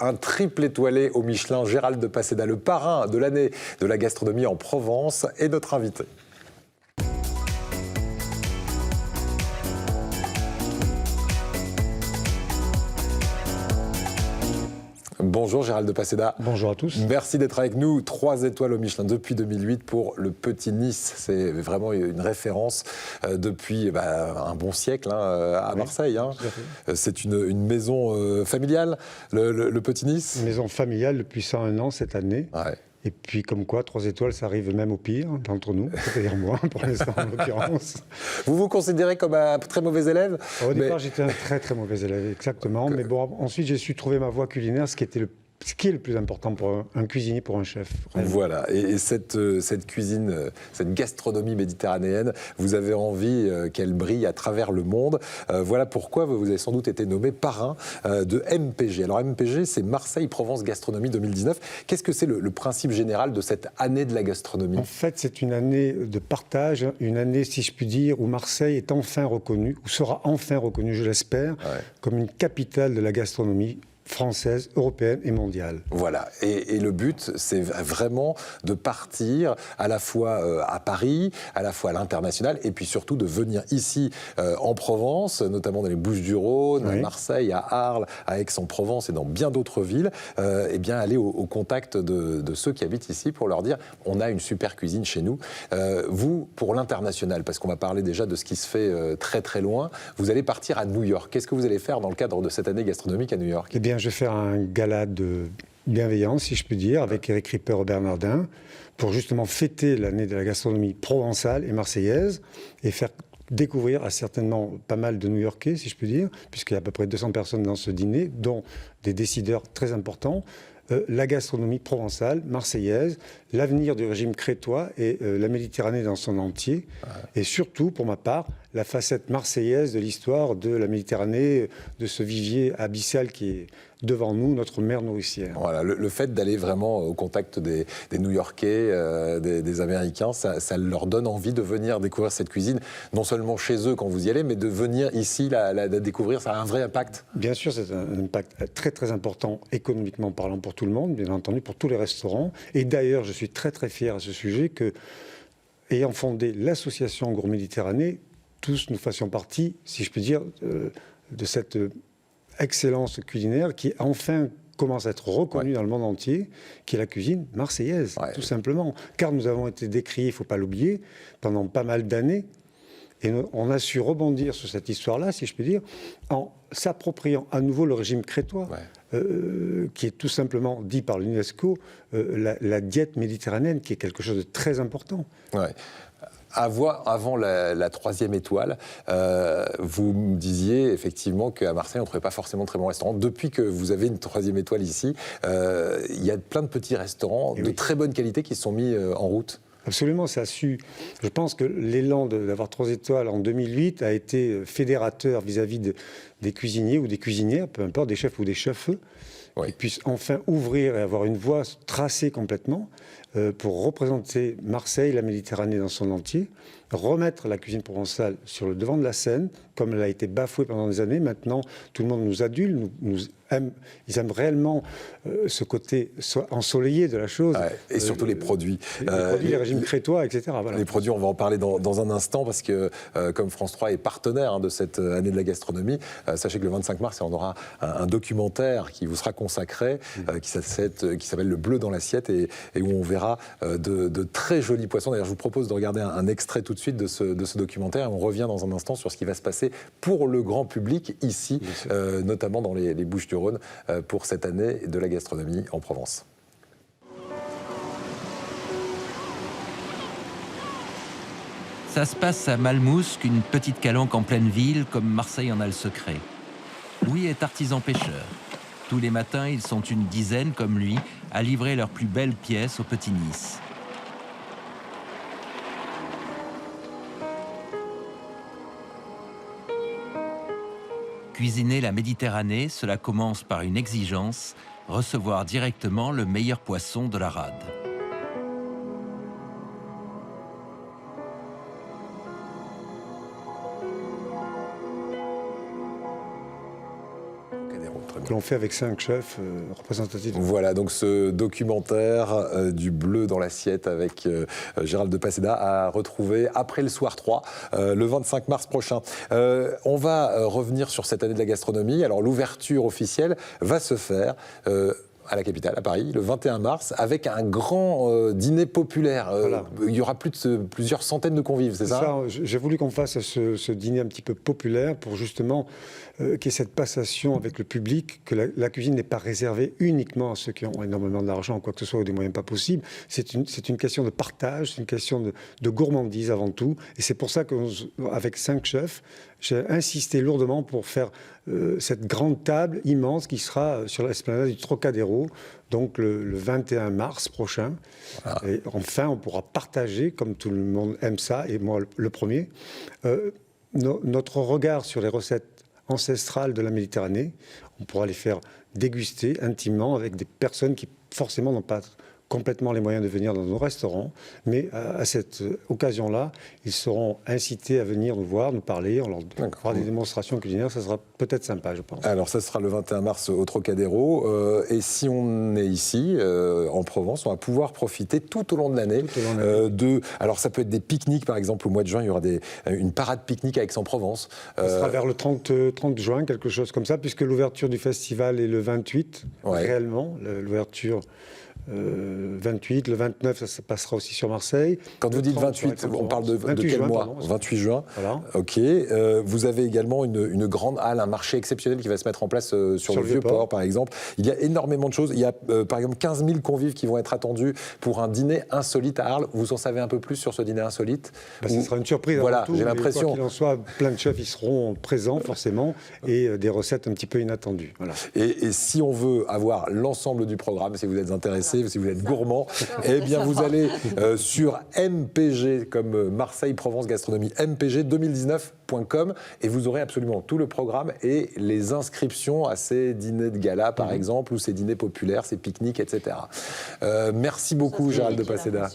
un triple étoilé au Michelin, Gérald de Paseda, le parrain de l'année de la gastronomie en Provence, est notre invité. Bonjour Gérald de Paseda. Bonjour à tous. Merci d'être avec nous. 3 étoiles au Michelin depuis 2008 pour le Petit Nice. C'est vraiment une référence depuis un bon siècle à Marseille. C'est une maison familiale, le Petit Nice. Une maison familiale depuis 101 ans cette année. Ouais. Et puis comme quoi, 3 étoiles, ça arrive même au pire d'entre nous, c'est-à-dire moi pour l'instant en l'occurrence. Vous vous considérez comme un très mauvais élève? Au départ, j'étais un très très mauvais élève, exactement. Mais bon, ensuite j'ai su trouver ma voie culinaire, ce qui est le plus important pour un cuisinier, pour un chef. Voilà, et cette cuisine, cette gastronomie méditerranéenne, vous avez envie qu'elle brille à travers le monde. Voilà pourquoi vous avez sans doute été nommé parrain de MPG. Alors MPG, c'est Marseille-Provence Gastronomie 2019. Qu'est-ce que c'est le principe général de cette année de la gastronomie? En fait, c'est une année de partage, une année, si je puis dire, où Marseille est enfin reconnue, ou sera enfin reconnue, je l'espère, comme une capitale de la gastronomie française, européenne et mondiale. Voilà, et le but, c'est vraiment de partir à la fois à Paris, à la fois à l'international, et puis surtout de venir ici en Provence, notamment dans les Bouches-du-Rhône, à Marseille, à Arles, à Aix-en-Provence et dans bien d'autres villes, et bien aller au contact de ceux qui habitent ici pour leur dire on a une super cuisine chez nous. Vous, pour l'international, parce qu'on va parler déjà de ce qui se fait très très loin, vous allez partir à New York. Qu'est-ce que vous allez faire dans le cadre de cette année gastronomique à New York? Eh bien, je vais faire un gala de bienveillance, si je puis dire, avec Éric Ripper et Bernardin, pour justement fêter l'année de la gastronomie provençale et marseillaise, et faire découvrir à certainement pas mal de New-Yorkais, si je puis dire, puisqu'il y a à peu près 200 personnes dans ce dîner, dont des décideurs très importants, la gastronomie provençale, marseillaise, l'avenir du régime crétois et la Méditerranée dans son entier. Et surtout, pour ma part, la facette marseillaise de l'histoire de la Méditerranée, de ce vivier abyssal qui est devant nous, notre mer nourricière. Voilà, le fait d'aller vraiment au contact des New-Yorkais, des Américains, ça leur donne envie de venir découvrir cette cuisine, non seulement chez eux quand vous y allez, mais de venir ici la découvrir, ça a un vrai impact. Bien sûr, c'est un impact très très important, économiquement parlant, pour tout le monde, bien entendu, pour tous les restaurants. Et d'ailleurs, je suis très très fier à ce sujet que, ayant fondé l'association Gourméditerranée, tous nous fassions partie, si je puis dire, de cette excellence culinaire qui enfin commence à être reconnue dans le monde entier, qui est la cuisine marseillaise, tout simplement. Car nous avons été décriés, il ne faut pas l'oublier, pendant pas mal d'années, et on a su rebondir sur cette histoire-là, si je puis dire, en s'appropriant à nouveau le régime crétois, qui est tout simplement dit par l'UNESCO, la diète méditerranéenne, qui est quelque chose de très important. Avant la 3e étoile, vous me disiez effectivement qu'à Marseille, on ne trouvait pas forcément de très bons restaurants. Depuis que vous avez une 3e étoile ici, il y a plein de petits restaurants de très bonne qualité qui se sont mis en route. Absolument, ça a su. Je pense que l'élan d'avoir 3 étoiles en 2008 a été fédérateur vis-à-vis des cuisiniers ou des cuisinières, peu importe, des chefs ou des chefs, qui puissent enfin ouvrir et avoir une voie tracée complètement pour représenter Marseille, la Méditerranée dans son entier, remettre la cuisine provençale sur le devant de la scène, comme elle a été bafouée pendant des années. Maintenant, tout le monde nous adule, ils aiment réellement ce côté ensoleillé de la chose. Et surtout les produits. Les régimes crétois, etc. Voilà. Les produits, on va en parler dans un instant, parce que comme France 3 est partenaire de cette année de la gastronomie, sachez que le 25 mars, on aura un documentaire qui vous sera consacré, qui s'appelle Le bleu dans l'assiette, et où on verra de très jolis poissons. D'ailleurs, je vous propose de regarder un extrait tout de suite de ce documentaire, et on revient dans un instant sur ce qui va se passer pour le grand public ici, notamment dans les Bouches-du-Rhône, pour cette année de la gastronomie en Provence. Ça se passe à Malmousque, une petite calanque en pleine ville, comme Marseille en a le secret. Louis est artisan pêcheur. Tous les matins, ils sont une dizaine, comme lui, à livrer leurs plus belles pièces au Petit Nice. Cuisiner la Méditerranée, cela commence par une exigence, recevoir directement le meilleur poisson de la rade. l'on fait avec 5 chefs représentatifs. Voilà, donc ce documentaire du bleu dans l'assiette avec Gérald de Paseda à retrouver après le soir 3, le 25 mars prochain. On va revenir sur cette année de la gastronomie. Alors l'ouverture officielle va se faire à la capitale, à Paris, le 21 mars, avec un grand dîner populaire. Voilà. Il y aura plusieurs centaines de convives, c'est ça? J'ai voulu qu'on fasse ce dîner un petit peu populaire pour justement qu'il y ait cette passation avec le public, que la cuisine n'est pas réservée uniquement à ceux qui ont énormément d'argent, quoi que ce soit, ou des moyens pas possibles. C'est une question de partage, c'est une question de gourmandise avant tout. Et c'est pour ça qu'avec 5 chefs, j'ai insisté lourdement pour faire cette grande table immense qui sera sur l'esplanade du Trocadéro, donc le 21 mars prochain. Voilà. Et enfin, on pourra partager, comme tout le monde aime ça, et moi le premier, notre regard sur les recettes ancestrales de la Méditerranée. On pourra les faire déguster intimement avec des personnes qui forcément n'ont pas complètement les moyens de venir dans nos restaurants, mais à cette occasion-là, ils seront incités à venir nous voir, nous parler, on leur fera des démonstrations culinaires, ça sera peut-être sympa, je pense. Alors ça sera le 21 mars au Trocadéro, et si on est ici, en Provence, on va pouvoir profiter tout au long de l'année alors ça peut être des pique-niques, par exemple, au mois de juin, il y aura une parade pique-nique à Aix-en-Provence. Ça sera vers le 30 juin, quelque chose comme ça, puisque l'ouverture du festival est le 28, réellement, l'ouverture... 28, le 29, ça passera aussi sur Marseille. Quand vous dites 28, on parle de quel mois? 28 juin. Voilà. Ok. Vous avez également une grande halle, un marché exceptionnel qui va se mettre en place sur le Vieux-Port, par exemple. Il y a énormément de choses. Il y a, par exemple, 15 000 convives qui vont être attendus pour un dîner insolite à Arles. Vous en savez un peu plus sur ce dîner insolite? Ce sera une surprise. Voilà, j'ai l'impression. Quoi qu'il en soit, plein de chefs y seront présents, forcément, et des recettes un petit peu inattendues. Voilà. Et si on veut avoir l'ensemble du programme, si vous êtes intéressé, si vous êtes gourmand, eh bien vous allez sur MPG, comme Marseille-Provence Gastronomie, mpg2019.com, et vous aurez absolument tout le programme et les inscriptions à ces dîners de gala, par exemple, ou ces dîners populaires, ces pique-niques, etc. Merci beaucoup, Gérald de Paseda.